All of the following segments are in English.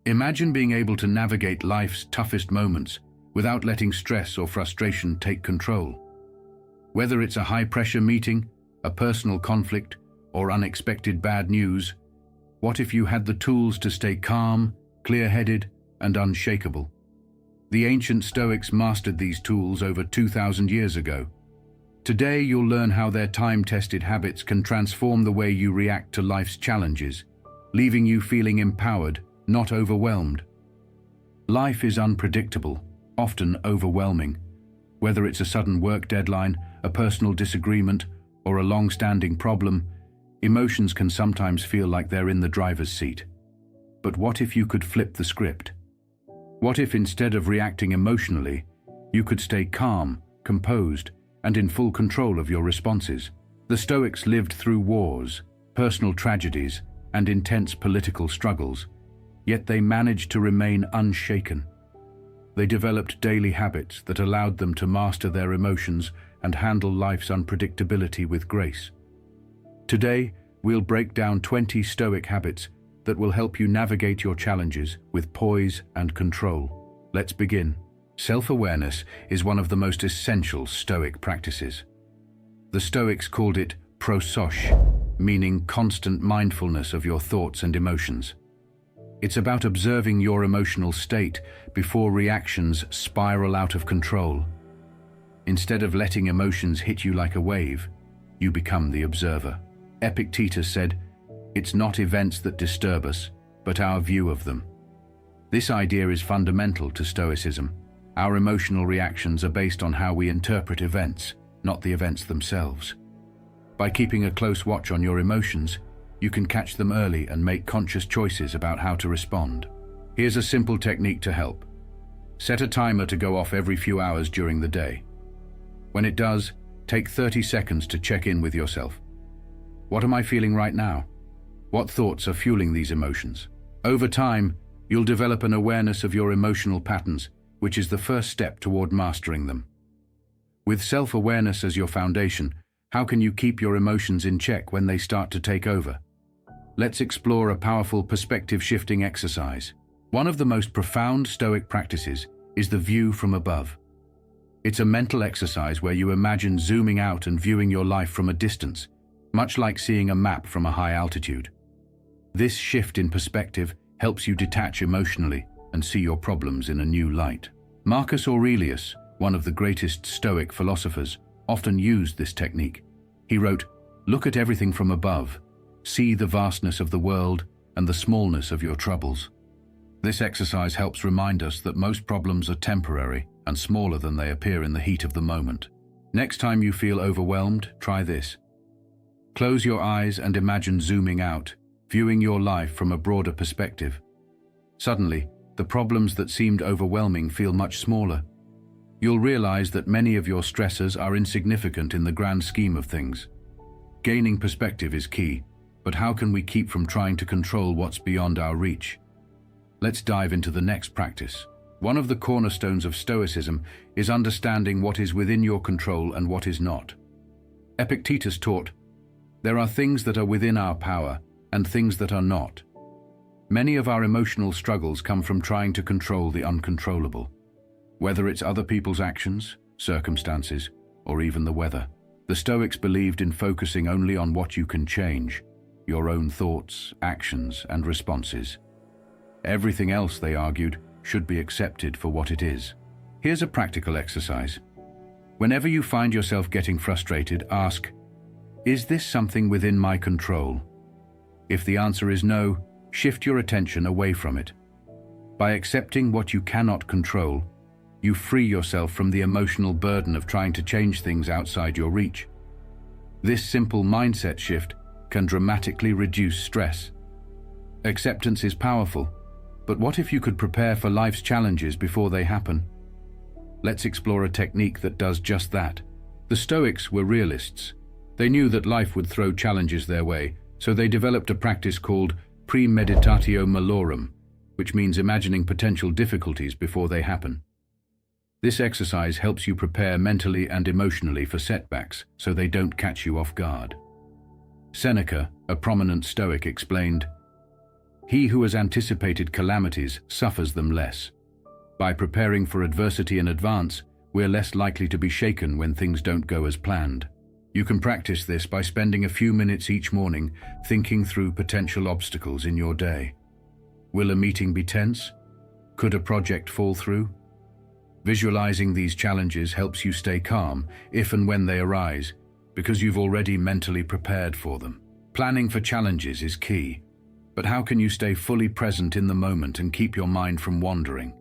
Imagine being able to navigate life's toughest moments without letting stress or frustration take control. Whether it's a high-pressure meeting, a personal conflict, or unexpected bad news, what if you had the tools to stay calm, clear-headed, and unshakable? The ancient Stoics mastered these tools over 2,000 years ago. Today, you'll learn how their time-tested habits can transform the way you react to life's challenges, leaving you feeling empowered, not overwhelmed. Life is unpredictable, often overwhelming. Whether it's a sudden work deadline, a personal disagreement, or a long-standing problem, emotions can sometimes feel like they're in the driver's seat. But what if you could flip the script? What if instead of reacting emotionally, you could stay calm, composed, and in full control of your responses? The Stoics lived through wars, personal tragedies, and intense political struggles, yet they managed to remain unshaken. They developed daily habits that allowed them to master their emotions and handle life's unpredictability with grace. Today, we'll break down 20 Stoic habits that will help you navigate your challenges with poise and control. Let's begin. Self-awareness is one of the most essential Stoic practices. The Stoics called it prosos, meaning constant mindfulness of your thoughts and emotions. It's about observing your emotional state before reactions spiral out of control. Instead of letting emotions hit you like a wave, you become the observer. Epictetus said, "It's not events that disturb us, but our view of them." This idea is fundamental to Stoicism. Our emotional reactions are based on how we interpret events, not the events themselves. By keeping a close watch on your emotions, you can catch them early and make conscious choices about how to respond. Here's a simple technique to help. Set a timer to go off every few hours during the day. When it does, take 30 seconds to check in with yourself. What am I feeling right now? What thoughts are fueling these emotions? Over time, you'll develop an awareness of your emotional patterns, which is the first step toward mastering them. With self-awareness as your foundation, how can you keep your emotions in check when they start to take over? Let's explore a powerful perspective-shifting exercise. One of the most profound Stoic practices is the view from above. It's a mental exercise where you imagine zooming out and viewing your life from a distance, much like seeing a map from a high altitude. This shift in perspective helps you detach emotionally and see your problems in a new light. Marcus Aurelius, one of the greatest Stoic philosophers, often used this technique. He wrote, "Look at everything from above. See the vastness of the world and the smallness of your troubles." This exercise helps remind us that most problems are temporary and smaller than they appear in the heat of the moment. Next time you feel overwhelmed, try this. Close your eyes and imagine zooming out, viewing your life from a broader perspective. Suddenly, the problems that seemed overwhelming feel much smaller. You'll realize that many of your stressors are insignificant in the grand scheme of things. Gaining perspective is key, but how can we keep from trying to control what's beyond our reach? Let's dive into the next practice. One of the cornerstones of Stoicism is understanding what is within your control and what is not. Epictetus taught, "There are things that are within our power and things that are not." Many of our emotional struggles come from trying to control the uncontrollable. Whether it's other people's actions, circumstances, or even the weather. The Stoics believed in focusing only on what you can change, your own thoughts, actions, and responses. Everything else, they argued, should be accepted for what it is. Here's a practical exercise. Whenever you find yourself getting frustrated, ask, "Is this something within my control?" If the answer is no, shift your attention away from it. By accepting what you cannot control, you free yourself from the emotional burden of trying to change things outside your reach. This simple mindset shift can dramatically reduce stress. Acceptance is powerful, but what if you could prepare for life's challenges before they happen? Let's explore a technique that does just that. The Stoics were realists. They knew that life would throw challenges their way, so they developed a practice called Premeditatio Malorum, which means imagining potential difficulties before they happen. This exercise helps you prepare mentally and emotionally for setbacks so they don't catch you off guard. Seneca, a prominent Stoic, explained, He who has anticipated calamities suffers them less. By preparing for adversity in advance, we're less likely to be shaken when things don't go as planned. You can practice this by spending a few minutes each morning thinking through potential obstacles in your day. Will a meeting be tense? Could a project fall through? Visualizing these challenges helps you stay calm if and when they arise, because you've already mentally prepared for them. Planning for challenges is key, but how can you stay fully present in the moment and keep your mind from wandering?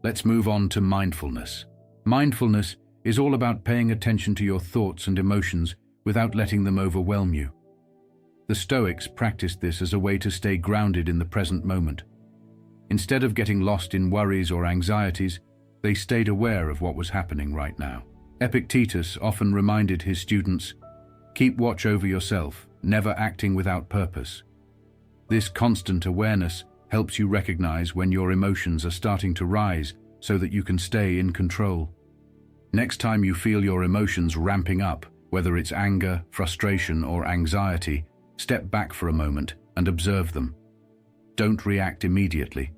Let's move on to mindfulness. Mindfulness is all about paying attention to your thoughts and emotions without letting them overwhelm you. The Stoics practiced this as a way to stay grounded in the present moment. Instead of getting lost in worries or anxieties, they stayed aware of what was happening right now. Epictetus often reminded his students, "Keep watch over yourself, never acting without purpose." This constant awareness helps you recognize when your emotions are starting to rise so that you can stay in control. Next time you feel your emotions ramping up, whether it's anger, frustration, or anxiety, step back for a moment and observe them. Don't react immediately.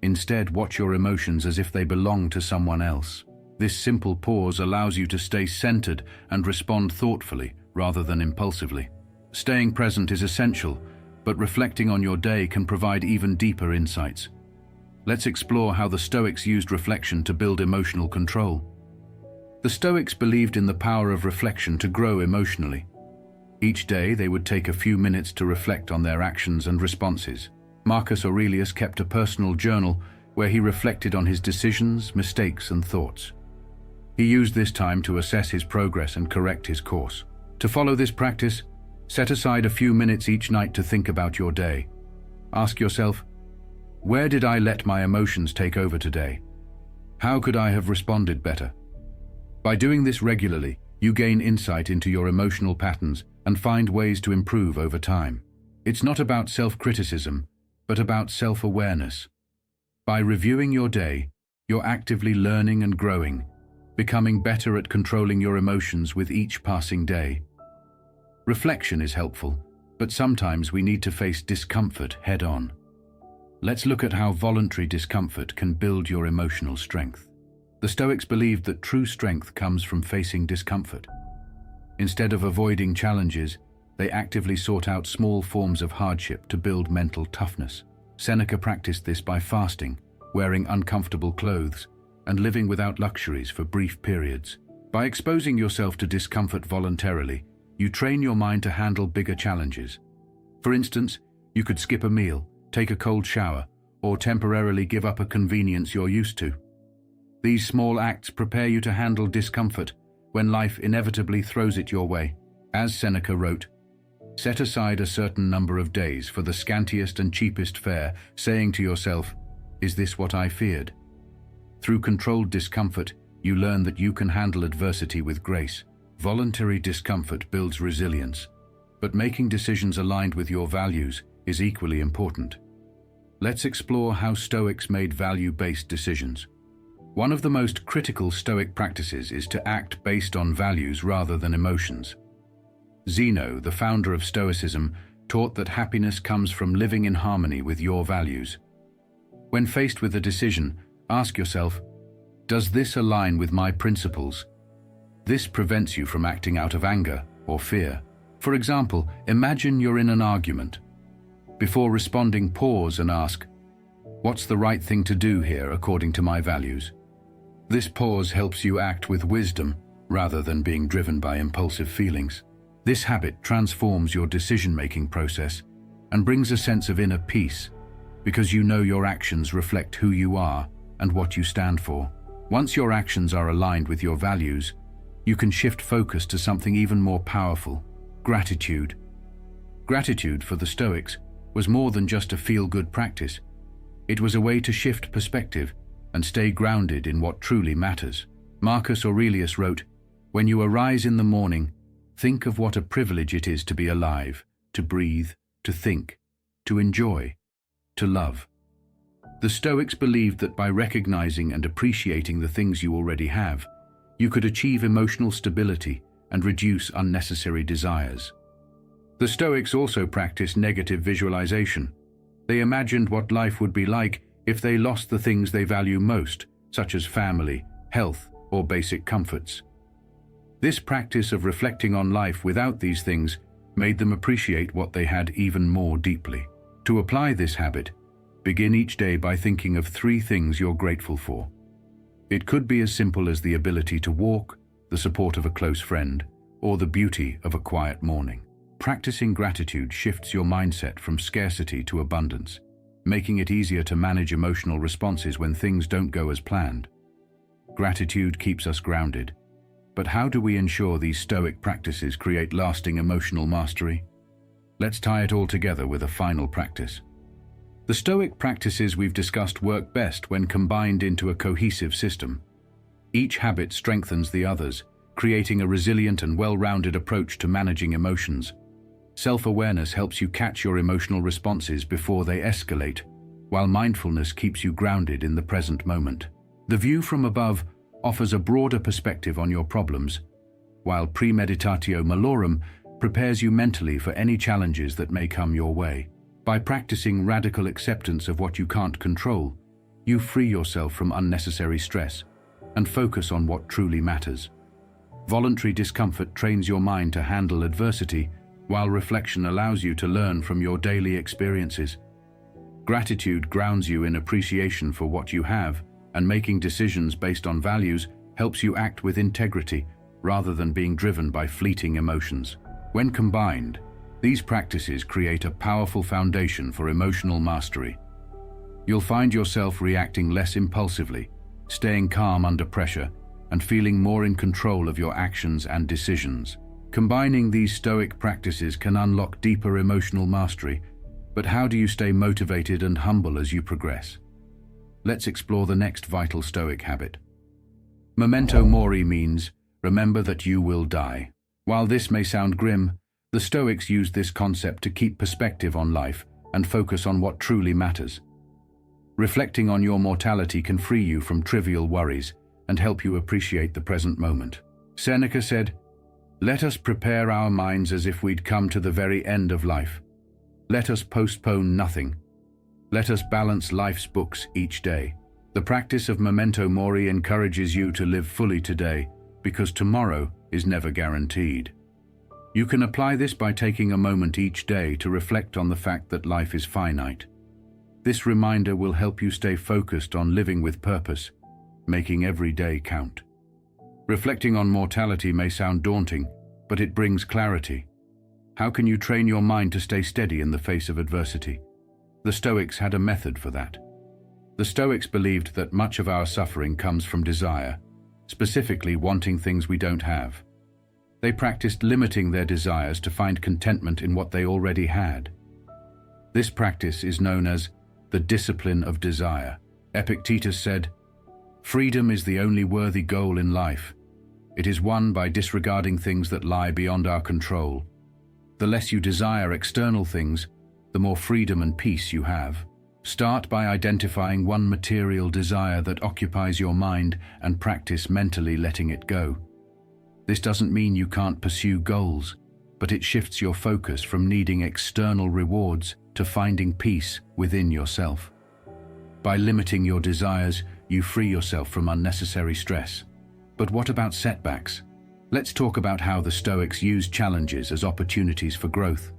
Instead, watch your emotions as if they belong to someone else. This simple pause allows you to stay centered and respond thoughtfully rather than impulsively. Staying present is essential, but reflecting on your day can provide even deeper insights. Let's explore how the Stoics used reflection to build emotional control. The Stoics believed in the power of reflection to grow emotionally. Each day they would take a few minutes to reflect on their actions and responses. Marcus Aurelius kept a personal journal where he reflected on his decisions, mistakes, and thoughts. He used this time to assess his progress and correct his course. To follow this practice, set aside a few minutes each night to think about your day. Ask yourself, where did I let my emotions take over today? How could I have responded better? By doing this regularly, you gain insight into your emotional patterns and find ways to improve over time. It's not about self-criticism, but about self-awareness. By reviewing your day, you're actively learning and growing, becoming better at controlling your emotions with each passing day. Reflection is helpful, but sometimes we need to face discomfort head-on. Let's look at how voluntary discomfort can build your emotional strength. The Stoics believed that true strength comes from facing discomfort. Instead of avoiding challenges, they actively sought out small forms of hardship to build mental toughness. Seneca practiced this by fasting, wearing uncomfortable clothes, and living without luxuries for brief periods. By exposing yourself to discomfort voluntarily, you train your mind to handle bigger challenges. For instance, you could skip a meal, take a cold shower, or temporarily give up a convenience you're used to. These small acts prepare you to handle discomfort when life inevitably throws it your way. As Seneca wrote, "Set aside a certain number of days for the scantiest and cheapest fare, saying to yourself, 'Is this what I feared?'" Through controlled discomfort, you learn that you can handle adversity with grace. Voluntary discomfort builds resilience, but making decisions aligned with your values is equally important. Let's explore how Stoics made value-based decisions. One of the most critical Stoic practices is to act based on values rather than emotions. Zeno, the founder of Stoicism, taught that happiness comes from living in harmony with your values. When faced with a decision, ask yourself, does this align with my principles? This prevents you from acting out of anger or fear. For example, imagine you're in an argument. Before responding, pause and ask, what's the right thing to do here according to my values? This pause helps you act with wisdom rather than being driven by impulsive feelings. This habit transforms your decision-making process and brings a sense of inner peace because you know your actions reflect who you are and what you stand for. Once your actions are aligned with your values, you can shift focus to something even more powerful: gratitude. Gratitude for the Stoics was more than just a feel-good practice. It was a way to shift perspective and stay grounded in what truly matters. Marcus Aurelius wrote, "When you arise in the morning, think of what a privilege it is to be alive, to breathe, to think, to enjoy, to love." The Stoics believed that by recognizing and appreciating the things you already have, you could achieve emotional stability and reduce unnecessary desires. The Stoics also practiced negative visualization. They imagined what life would be like if they lost the things they value most, such as family, health, or basic comforts. This practice of reflecting on life without these things made them appreciate what they had even more deeply. To apply this habit, begin each day by thinking of 3 things you're grateful for. It could be as simple as the ability to walk, the support of a close friend, or the beauty of a quiet morning. Practicing gratitude shifts your mindset from scarcity to abundance, making it easier to manage emotional responses when things don't go as planned. Gratitude keeps us grounded. But how do we ensure these Stoic practices create lasting emotional mastery? Let's tie it all together with a final practice. The Stoic practices we've discussed work best when combined into a cohesive system. Each habit strengthens the others, creating a resilient and well-rounded approach to managing emotions. Self-awareness helps you catch your emotional responses before they escalate, while mindfulness keeps you grounded in the present moment. The view from above offers a broader perspective on your problems, while Premeditatio Malorum prepares you mentally for any challenges that may come your way. By practicing radical acceptance of what you can't control, you free yourself from unnecessary stress and focus on what truly matters. Voluntary discomfort trains your mind to handle adversity, while reflection allows you to learn from your daily experiences. Gratitude grounds you in appreciation for what you have, and making decisions based on values helps you act with integrity rather than being driven by fleeting emotions. When combined, these practices create a powerful foundation for emotional mastery. You'll find yourself reacting less impulsively, staying calm under pressure, and feeling more in control of your actions and decisions. Combining these Stoic practices can unlock deeper emotional mastery, but how do you stay motivated and humble as you progress? Let's explore the next vital Stoic habit. Memento mori means, remember that you will die. While this may sound grim, the Stoics used this concept to keep perspective on life and focus on what truly matters. Reflecting on your mortality can free you from trivial worries and help you appreciate the present moment. Seneca said, "Let us prepare our minds as if we'd come to the very end of life. Let us postpone nothing. Let us balance life's books each day." The practice of memento mori encourages you to live fully today, because tomorrow is never guaranteed. You can apply this by taking a moment each day to reflect on the fact that life is finite. This reminder will help you stay focused on living with purpose, making every day count. Reflecting on mortality may sound daunting, but it brings clarity. How can you train your mind to stay steady in the face of adversity? The Stoics had a method for that. The Stoics believed that much of our suffering comes from desire, specifically wanting things we don't have. They practiced limiting their desires to find contentment in what they already had. This practice is known as the discipline of desire. Epictetus said, "Freedom is the only worthy goal in life. It is won by disregarding things that lie beyond our control. The less you desire external things, the more freedom and peace you have. Start by identifying one material desire that occupies your mind and practice mentally letting it go. This doesn't mean you can't pursue goals, but it shifts your focus from needing external rewards to finding peace within yourself. By limiting your desires, you free yourself from unnecessary stress. But what about setbacks? Let's talk about how the Stoics used challenges as opportunities for growth.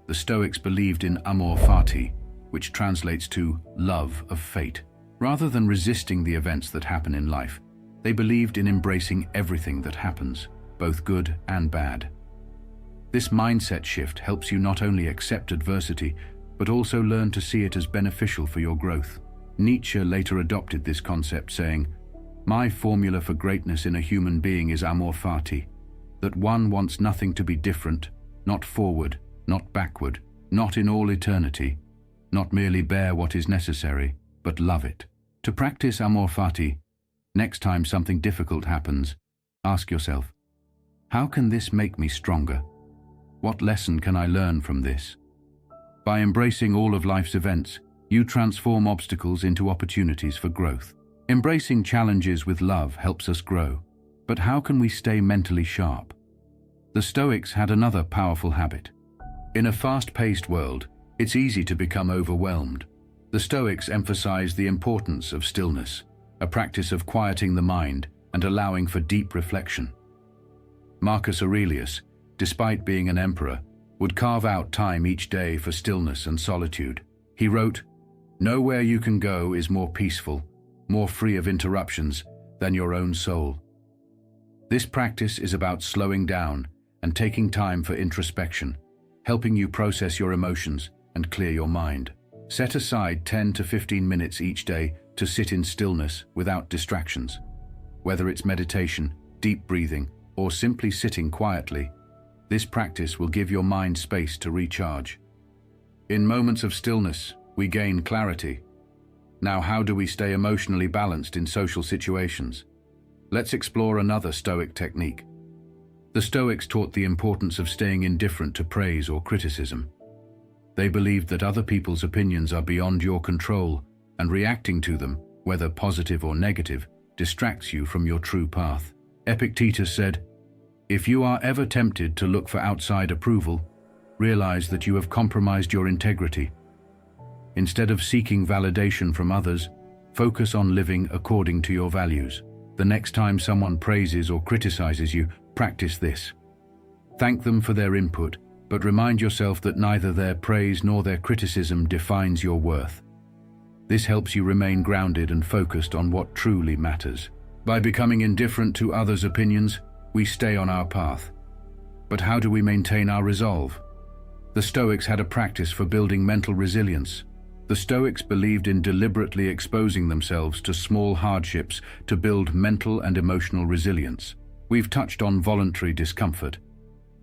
The Stoics believed in amor fati, which translates to love of fate. Rather than resisting the events that happen in life, they believed in embracing everything that happens, both good and bad. This mindset shift helps you not only accept adversity, but also learn to see it as beneficial for your growth. Nietzsche later adopted this concept, saying, "My formula for greatness in a human being is amor fati, that one wants nothing to be different, not forward, not backward, not in all eternity, not merely bear what is necessary, but love it." To practice amor fati, next time something difficult happens, ask yourself, how can this make me stronger? What lesson can I learn from this? By embracing all of life's events, you transform obstacles into opportunities for growth. Embracing challenges with love helps us grow, but how can we stay mentally sharp? The Stoics had another powerful habit. In a fast-paced world, it's easy to become overwhelmed. The Stoics emphasize the importance of stillness, a practice of quieting the mind and allowing for deep reflection. Marcus Aurelius, despite being an emperor, would carve out time each day for stillness and solitude. He wrote, "Nowhere you can go is more peaceful, more free of interruptions than your own soul." This practice is about slowing down and taking time for introspection, helping you process your emotions and clear your mind. Set aside 10 to 15 minutes each day to sit in stillness without distractions. Whether it's meditation, deep breathing, or simply sitting quietly, this practice will give your mind space to recharge. In moments of stillness, we gain clarity. Now, how do we stay emotionally balanced in social situations? Let's explore another Stoic technique. The Stoics taught the importance of staying indifferent to praise or criticism. They believed that other people's opinions are beyond your control, and reacting to them, whether positive or negative, distracts you from your true path. Epictetus said, "If you are ever tempted to look for outside approval, realize that you have compromised your integrity. Instead of seeking validation from others, focus on living according to your values. The next time someone praises or criticizes you, practice this. Thank them for their input, but remind yourself that neither their praise nor their criticism defines your worth. This helps you remain grounded and focused on what truly matters. By becoming indifferent to others' opinions, we stay on our path. But how do we maintain our resolve? The Stoics had a practice for building mental resilience. The Stoics believed in deliberately exposing themselves to small hardships to build mental and emotional resilience. We've touched on voluntary discomfort,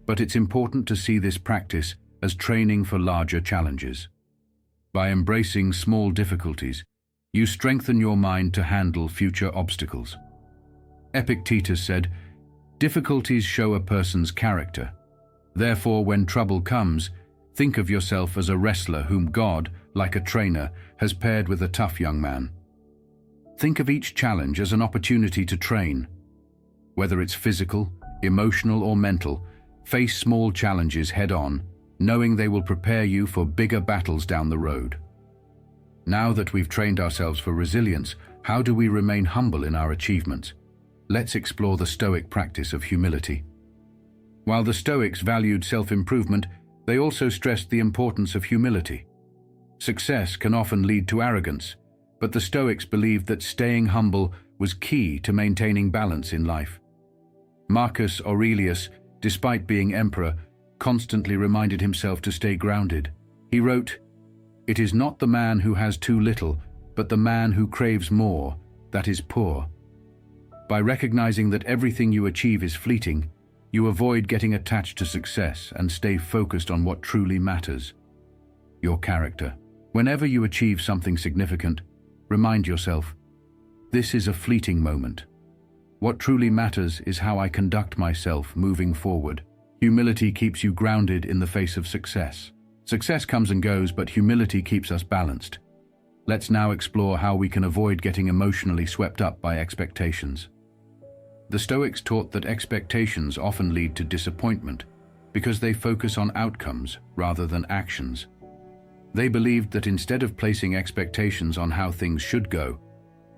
but it's important to see this practice as training for larger challenges. By embracing small difficulties, you strengthen your mind to handle future obstacles. Epictetus said, "Difficulties show a person's character. Therefore, when trouble comes, think of yourself as a wrestler whom God, like a trainer, has paired with a tough young man. Think of each challenge as an opportunity to train. Whether it's physical, emotional, or mental, face small challenges head-on, knowing they will prepare you for bigger battles down the road." Now that we've trained ourselves for resilience, how do we remain humble in our achievements? Let's explore the Stoic practice of humility. While the Stoics valued self-improvement, they also stressed the importance of humility. Success can often lead to arrogance, but the Stoics believed that staying humble was key to maintaining balance in life. Marcus Aurelius, despite being emperor, constantly reminded himself to stay grounded. He wrote, "It is not the man who has too little, but the man who craves more, that is poor." By recognizing that everything you achieve is fleeting, you avoid getting attached to success and stay focused on what truly matters: your character. Whenever you achieve something significant, remind yourself, this is a fleeting moment. What truly matters is how I conduct myself moving forward. Humility keeps you grounded in the face of success. Success comes and goes, but humility keeps us balanced. Let's now explore how we can avoid getting emotionally swept up by expectations. The Stoics taught that expectations often lead to disappointment because they focus on outcomes rather than actions. They believed that instead of placing expectations on how things should go,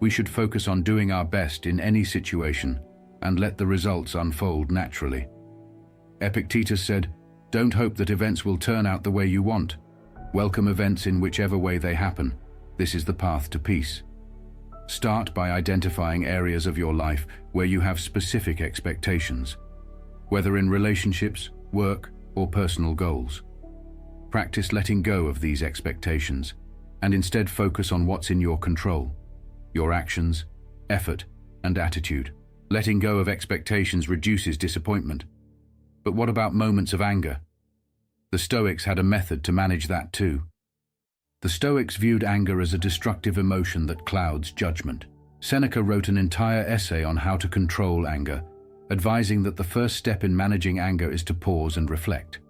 we should focus on doing our best in any situation and let the results unfold naturally. Epictetus said, "Don't hope that events will turn out the way you want. Welcome events in whichever way they happen. This is the path to peace." Start by identifying areas of your life where you have specific expectations, whether in relationships, work, or personal goals. Practice letting go of these expectations and instead focus on what's in your control: your actions, effort, and attitude. Letting go of expectations reduces disappointment. But what about moments of anger? The Stoics had a method to manage that too. The Stoics viewed anger as a destructive emotion that clouds judgment. Seneca wrote an entire essay on how to control anger, advising that the first step in managing anger is to pause and reflect.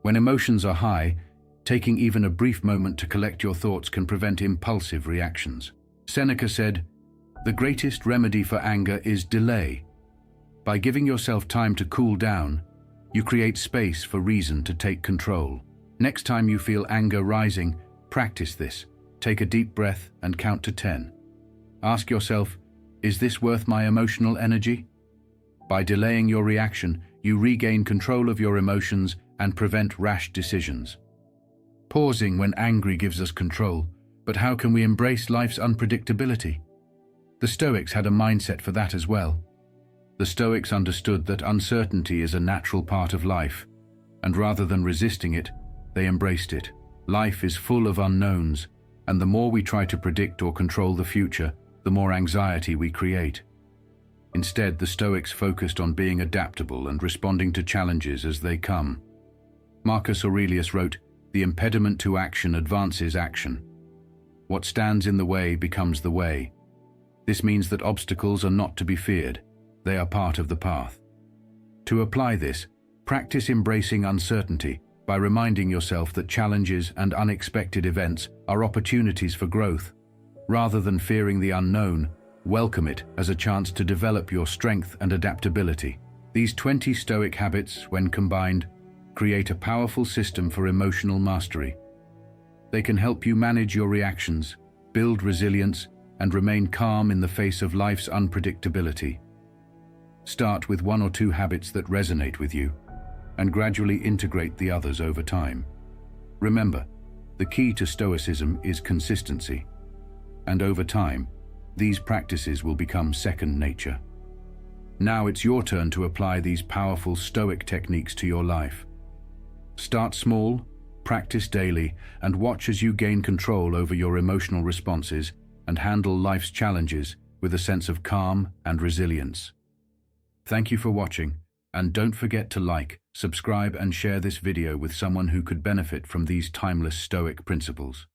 When emotions are high, taking even a brief moment to collect your thoughts can prevent impulsive reactions. Seneca said, "The greatest remedy for anger is delay. By giving yourself time to cool down, you create space for reason to take control." Next time you feel anger rising, practice this. Take a deep breath and count to 10. Ask yourself, is this worth my emotional energy? By delaying your reaction, you regain control of your emotions and prevent rash decisions. Pausing when angry gives us control, but how can we embrace life's unpredictability? The Stoics had a mindset for that as well. The Stoics understood that uncertainty is a natural part of life, and rather than resisting it, they embraced it. Life is full of unknowns, and the more we try to predict or control the future, the more anxiety we create. Instead, the Stoics focused on being adaptable and responding to challenges as they come. Marcus Aurelius wrote, "The impediment to action advances action. What stands in the way becomes the way." This means that obstacles are not to be feared. They are part of the path. To apply this, practice embracing uncertainty by reminding yourself that challenges and unexpected events are opportunities for growth. Rather than fearing the unknown, welcome it as a chance to develop your strength and adaptability. These 20 Stoic habits, when combined, create a powerful system for emotional mastery. They can help you manage your reactions, build resilience, and remain calm in the face of life's unpredictability. Start with 1 or 2 habits that resonate with you, and gradually integrate the others over time. Remember, the key to Stoicism is consistency, and over time, these practices will become second nature. Now it's your turn to apply these powerful Stoic techniques to your life. Start small, practice daily, and watch as you gain control over your emotional responses and handle life's challenges with a sense of calm and resilience. Thank you for watching, and don't forget to like, subscribe, and share this video with someone who could benefit from these timeless Stoic principles.